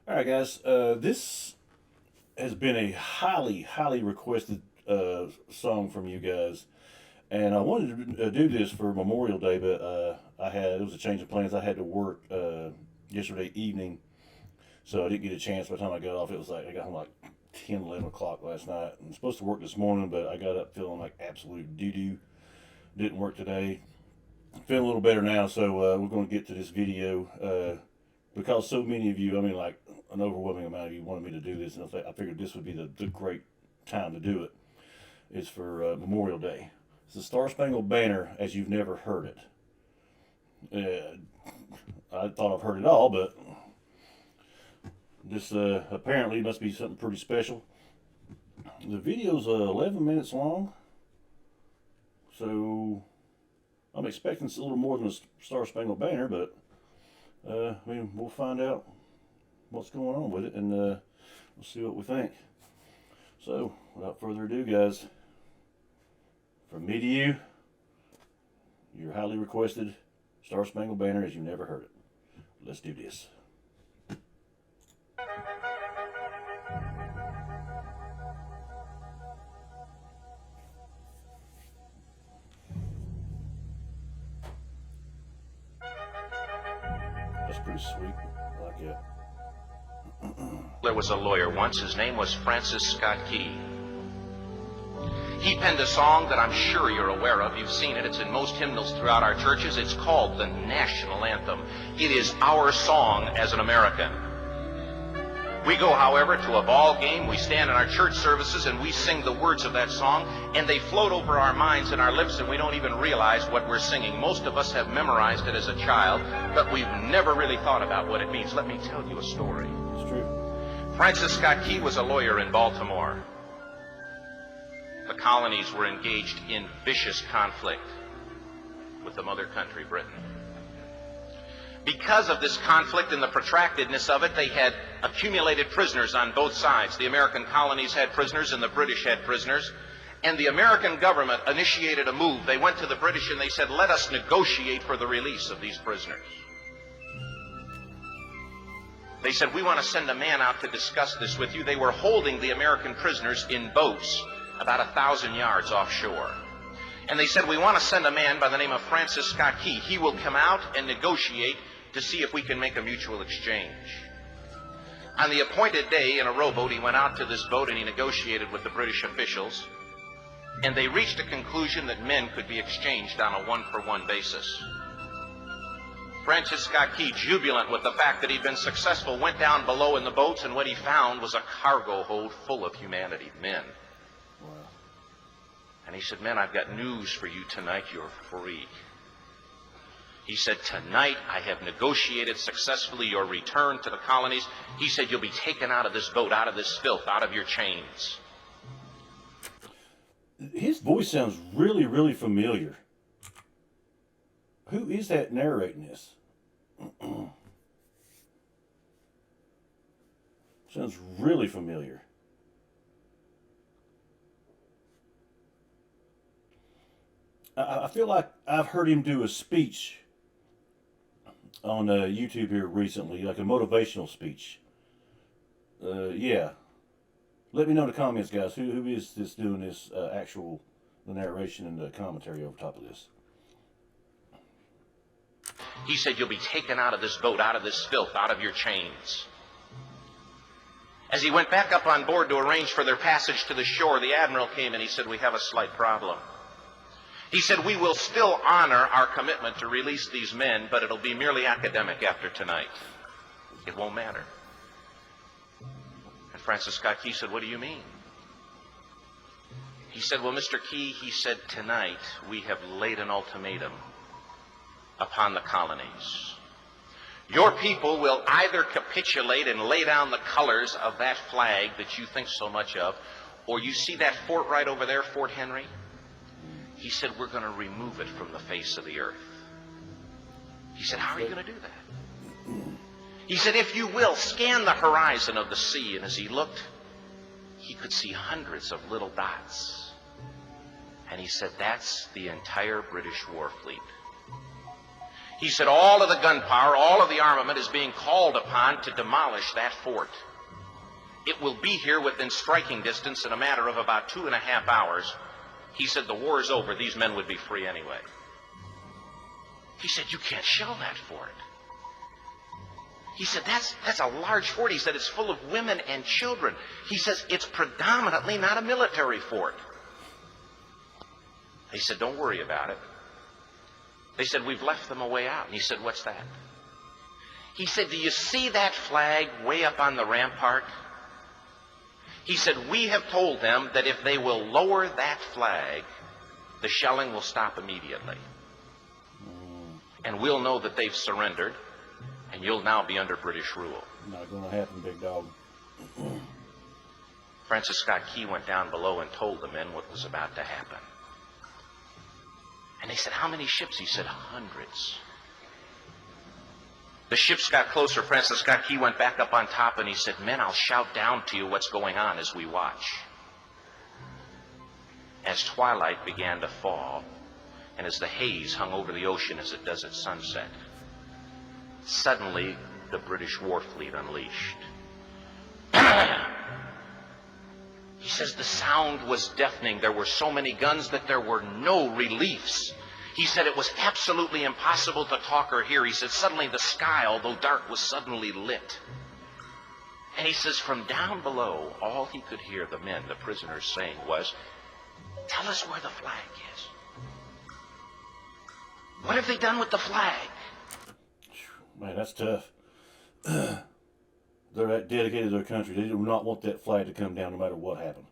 All right, guys. This has been a highly requested song from you guys, and I wanted to do this for Memorial Day, but it was a change of plans. I had to work yesterday evening, so I didn't get a chance. By the time I got off, it was like I got home like 10, 11 o'clock last night. I'm supposed to work this morning, but I got up feeling like absolute doo doo. Didn't work today. Feeling a little better now, so we're going to get to this video. Because so many of you, I mean, like an overwhelming amount of you wanted me to do this, and I figured this would be the great time to do it. It's for Memorial Day. It's the Star-Spangled Banner as you've never heard it. I thought I've heard it all, but this apparently must be something pretty special. The video's 11 minutes long, so I'm expecting it's a little more than a Star-Spangled Banner, but I mean, we'll find out what's going on with it, and we'll see what we think. So, without further ado, guys, from me to you, your highly requested Star-Spangled Banner as you've never heard it. Let's do this. That's pretty sweet. I like it. There was a lawyer once. His name was Francis Scott Key. He penned a song that I'm sure you're aware of. You've seen it. It's in most hymnals throughout our churches. It's called the national anthem. It is our song as an American. We go, however, to a ball game. We stand in our church services and we sing the words of that song, and they float over our minds and our lips, and we don't even realize what we're singing. Most of us have memorized it as a child, but we've never really thought about what it means. Let me tell you a story. It's true. Francis Scott Key was a lawyer in Baltimore. The colonies were engaged in vicious conflict with the mother country, Britain. Because of this conflict and the protractedness of it, they had accumulated prisoners on both sides. The American colonies had prisoners and the British had prisoners. And the American government initiated a move. They went to the British and they said, let us negotiate for the release of these prisoners. They said, we want to send a man out to discuss this with you. They were holding the American prisoners in boats about 1,000 yards offshore. And they said, we want to send a man by the name of Francis Scott Key. He will come out and negotiate to see if we can make a mutual exchange. On the appointed day, in a rowboat, he went out to this boat and he negotiated with the British officials. And they reached a conclusion that men could be exchanged on a one-for-one basis. Francis Scott Key, jubilant with the fact that he'd been successful, went down below in the boats, and what he found was a cargo hold full of humanity, men. Wow. And he said, men, I've got news for you tonight. You're free. He said, tonight I have negotiated successfully your return to the colonies. He said, you'll be taken out of this boat, out of this filth, out of your chains. His voice sounds really familiar. Who is that narrating this? Sounds really familiar. I feel like I've heard him do a speech on YouTube here recently, like a motivational speech. Yeah. Let me know in the comments, guys. Who is this doing this the narration and the commentary over top of this? He said, you'll be taken out of this boat, out of this filth, out of your chains. As he went back up on board to arrange for their passage to the shore, the admiral came and he said, we have a slight problem. He said, we will still honor our commitment to release these men, but it'll be merely academic after tonight. It won't matter. And Francis Scott Key said, what do you mean? He said, well, Mr. Key, he said, tonight we have laid an ultimatum upon the colonies. Your people will either capitulate and lay down the colors of that flag that you think so much of, or you see that fort right over there, Fort Henry? He said, we're going to remove it from the face of the earth. He said, how are you going to do that? He said, if you will, scan the horizon of the sea. And as he looked, he could see hundreds of little dots. And he said, that's the entire British war fleet. He said all of the gunpowder, all of the armament is being called upon to demolish that fort. It will be here within striking distance in a matter of about 2.5 hours. He said the war is over. These men would be free anyway. He said, you can't shell that fort. He said, that's a large fort. He said, it's full of women and children. He says, it's predominantly not a military fort. He said, don't worry about it. They said, we've left them a way out. And he said, what's that? He said, do you see that flag way up on the rampart? He said, we have told them that if they will lower that flag, the shelling will stop immediately. And we'll know that they've surrendered, and you'll now be under British rule. Not going to happen, big dog. Francis Scott Key went down below and told the men what was about to happen. And they said, how many ships? He said, hundreds. The ships got closer. Francis Scott Key went back up on top and he said, men, I'll shout down to you what's going on as we watch. As twilight began to fall, and as the haze hung over the ocean as it does at sunset, suddenly the British war fleet unleashed. He says the sound was deafening. There were so many guns that there were no reliefs. He said it was absolutely impossible to talk or hear. He said suddenly the sky, although dark, was suddenly lit. And he says from down below, all he could hear the men, the prisoners, saying was, tell us where the flag is. What have they done with the flag? Man, that's tough. They're that dedicated to their country. They do not want that flag to come down no matter what happened.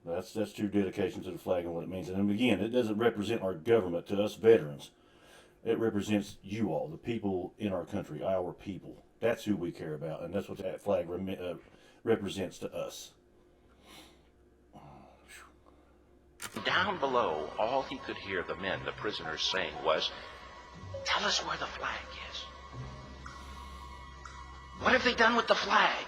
That's true dedication to the flag and what it means. And again, it doesn't represent our government to us veterans. It represents you all, the people in our country, our people. That's who we care about, and that's what that flag represents to us. Down below, all he could hear the men, the prisoners, saying was, tell us where the flag is. What have they done with the flag?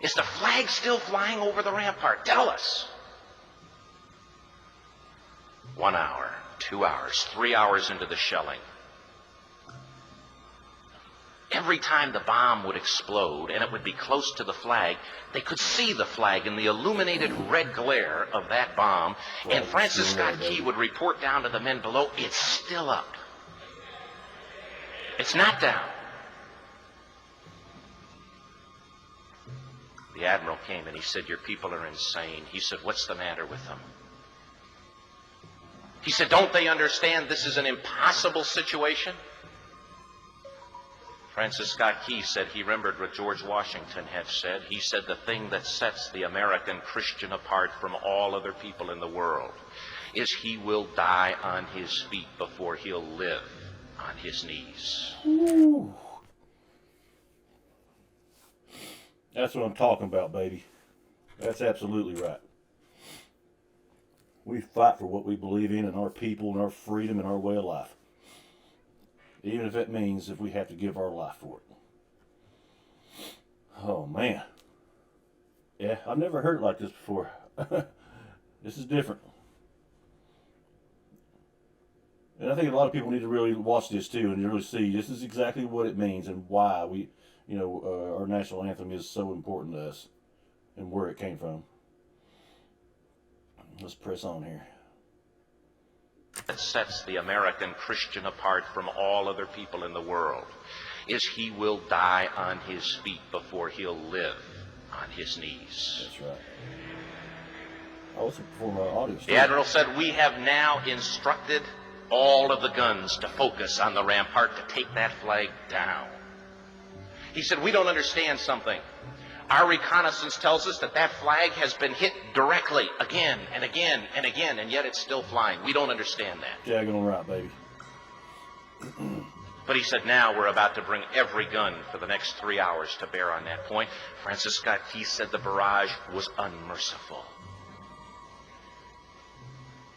Is the flag still flying over the rampart? Tell us. 1 hour, 2 hours, 3 hours into the shelling. Every time the bomb would explode and it would be close to the flag, they could see the flag in the illuminated red glare of that bomb. And Francis Scott Key would report down to the men below, it's still up. It's not down. The admiral came and he said, your people are insane. He said, what's the matter with them? He said, don't they understand this is an impossible situation? Francis Scott Key said he remembered what George Washington had said. He said the thing that sets the American Christian apart from all other people in the world is he will die on his feet before he'll live on his knees. Ooh. That's what I'm talking about, baby. That's absolutely right. We fight for what we believe in and our people and our freedom and our way of life. Even if it means if we have to give our life for it. Oh, man. Yeah, I've never heard it like this before. This is different. And I think a lot of people need to really watch this too and really see this is exactly what it means and why we, our national anthem is so important to us and where it came from. Let's press on here. That sets the American Christian apart from all other people in the world is he will die on his feet before he'll live on his knees. That's right. Also perform our audio. The admiral said, we have now instructed all of the guns to focus on the rampart to take that flag down. He said, we don't understand something. Our reconnaissance tells us that that flag has been hit directly again and again and again, and yet it's still flying. We don't understand that. Jagging on right, baby. But he said, now we're about to bring every gun for the next 3 hours to bear on that point. Francis Scott Key said the barrage was unmerciful.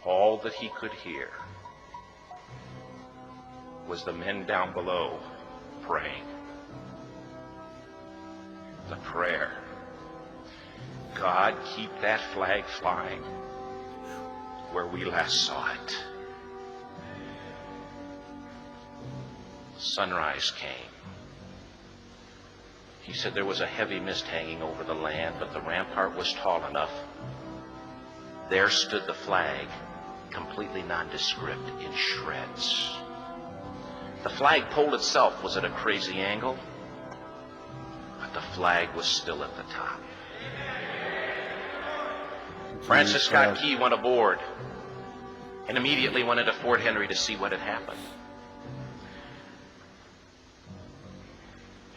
All that he could hear was the men down below praying. The prayer, God, keep that flag flying where we last saw it. sunrise came. He said there was a heavy mist hanging over the land, but the rampart was tall enough. There stood the flag, completely nondescript, in shreds. The flagpole itself was at a crazy angle, but the flag was still at the top. Francis Scott Key went aboard and immediately went into Fort Henry to see what had happened.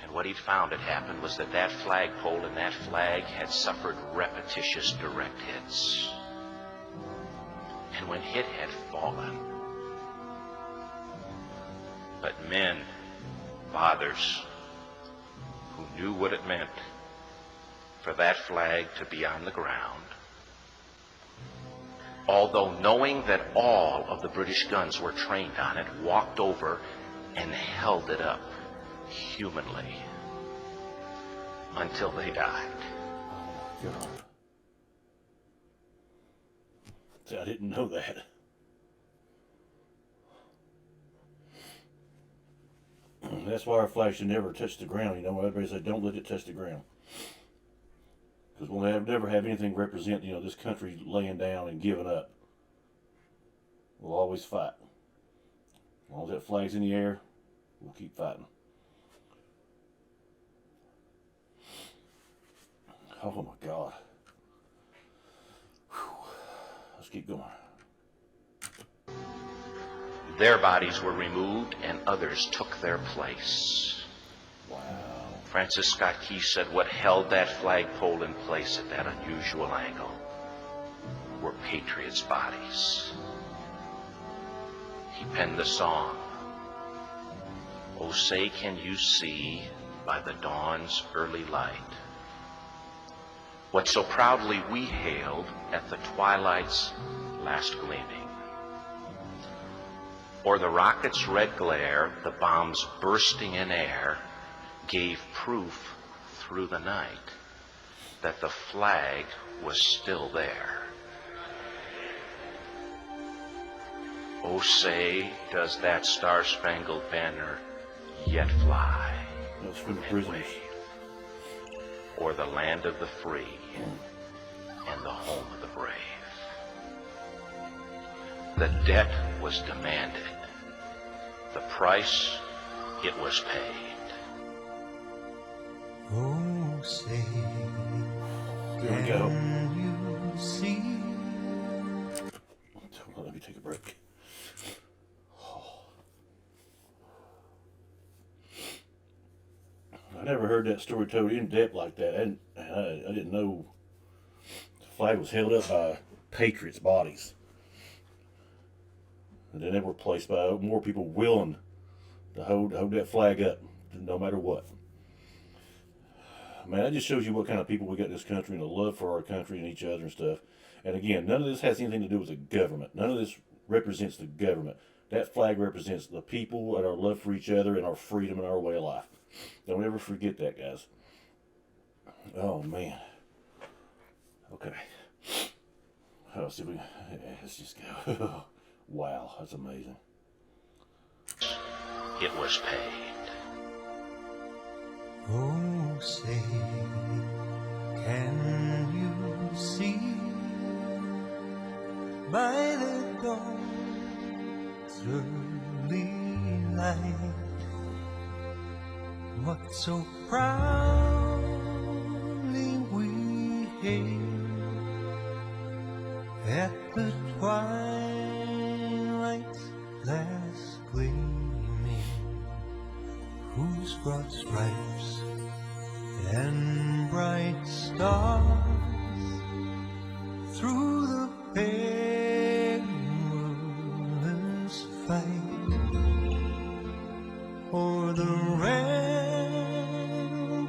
And what he'd found had happened was that that flagpole and that flag had suffered repetitious direct hits. And when it had fallen, but men, fathers, who knew what it meant for that flag to be on the ground, although knowing that all of the British guns were trained on it, walked over and held it up humanly until they died. Oh my God. See, I didn't know that. That's why our flag should never touch the ground. You know, everybody said don't let it touch the ground. Because we'll never have anything represent, you know, this country laying down and giving up. We'll always fight. As long as that flag's in the air, we'll keep fighting. Oh my God. Whew. Let's keep going. Their bodies were removed and others took their place. Wow. Francis Scott Key said what held that flagpole in place at that unusual angle were patriots' bodies. He penned the song, "Oh, say can you see by the dawn's early light what so proudly we hailed at the twilight's last gleaming? Or the rocket's red glare, the bombs bursting in air, gave proof through the night that the flag was still there. Oh, say, does that star-spangled banner yet fly That's for the and prisoners. wave o'er the land of the free and the home of the brave?" The debt was demanded. The price, it was paid. Oh, say, Here we go. can you see? Let me take a break. I never heard that story told in depth like that. I didn't know the flag was held up by patriots' bodies. And then they were replaced by more people willing to hold that flag up no matter what. Man, that just shows you what kind of people we got in this country and the love for our country and each other and stuff. And again, none of this has anything to do with the government. None of this represents the government. That flag represents the people and our love for each other and our freedom and our way of life. Don't ever forget that, guys. Oh, man. Okay. Let's see if we... Let's just go. Wow, that's amazing. It was paid. Oh, say, can you see by the dawn's early light what so proudly we hailed at the twilight's last gleaming, whose broad stripes and bright stars through the perilous fight o'er the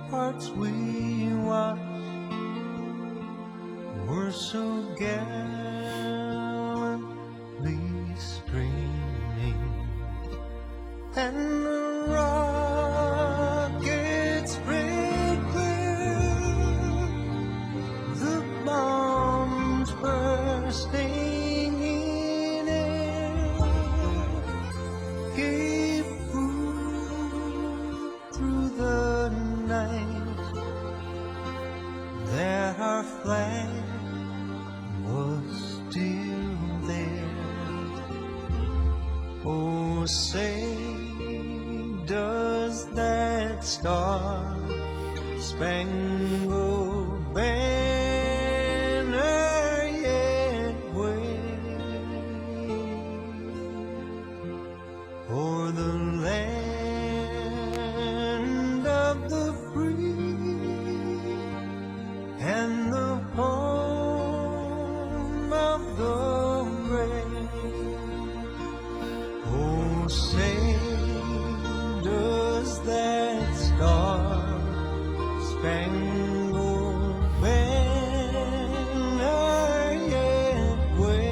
ramparts we watched were so gallantly streaming, and the rockets spread clear, the bombs bursting in air gave proof that star-spangled banner yet wave o'er the land of the free and the home of the brave? Oh, say does that star-spangled banner yet wave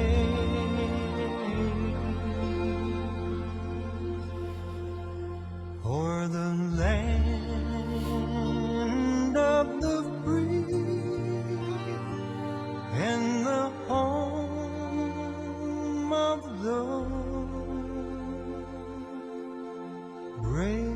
o'er the land of the free and the home of the brave?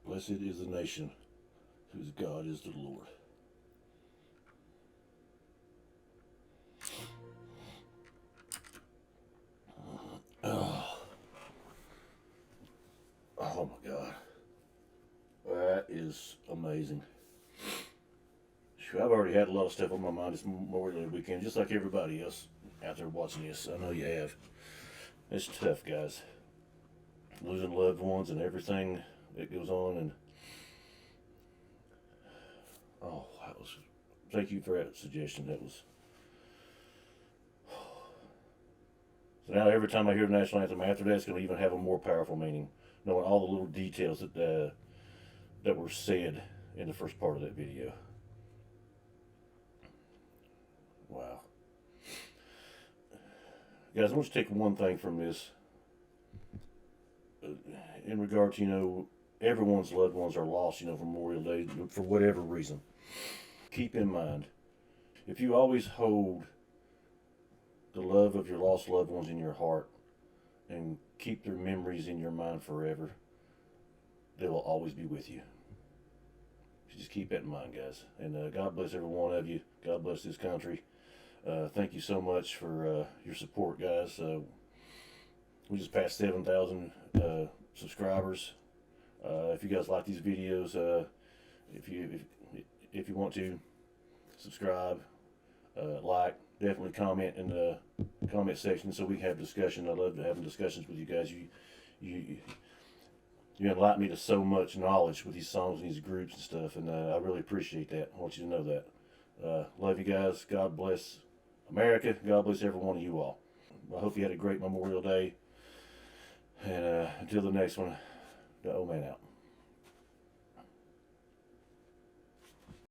Blessed is the nation whose God is the Lord. Oh my God. That is amazing. I've already had a lot of stuff on my mind this Memorial Day weekend, just like everybody else out there watching this. I know you have. It's tough, guys. Losing loved ones and everything that goes on, and thank you for that suggestion. That was so now every time I hear the national anthem after that, it's going to even have a more powerful meaning, knowing all the little details that were said in the first part of that video. Wow. Guys, I want to take one thing from this in regard to, everyone's loved ones are lost, for Memorial Day, for whatever reason. Keep in mind, if you always hold the love of your lost loved ones in your heart and keep their memories in your mind forever, they will always be with you. Just keep that in mind, guys. And God bless every one of you. God bless this country. Thank you so much for your support, guys. We just passed 7,000 subscribers. If you guys like these videos, if you want to subscribe, like, definitely comment in the comment section so we can have discussion. I love having discussions with you guys. You enlighten me to so much knowledge with these songs and these groups and stuff, and I really appreciate that. I want you to know that. Love you guys. God bless America. God bless every one of you all. I hope you had a great Memorial Day. And until the next one, the old man out.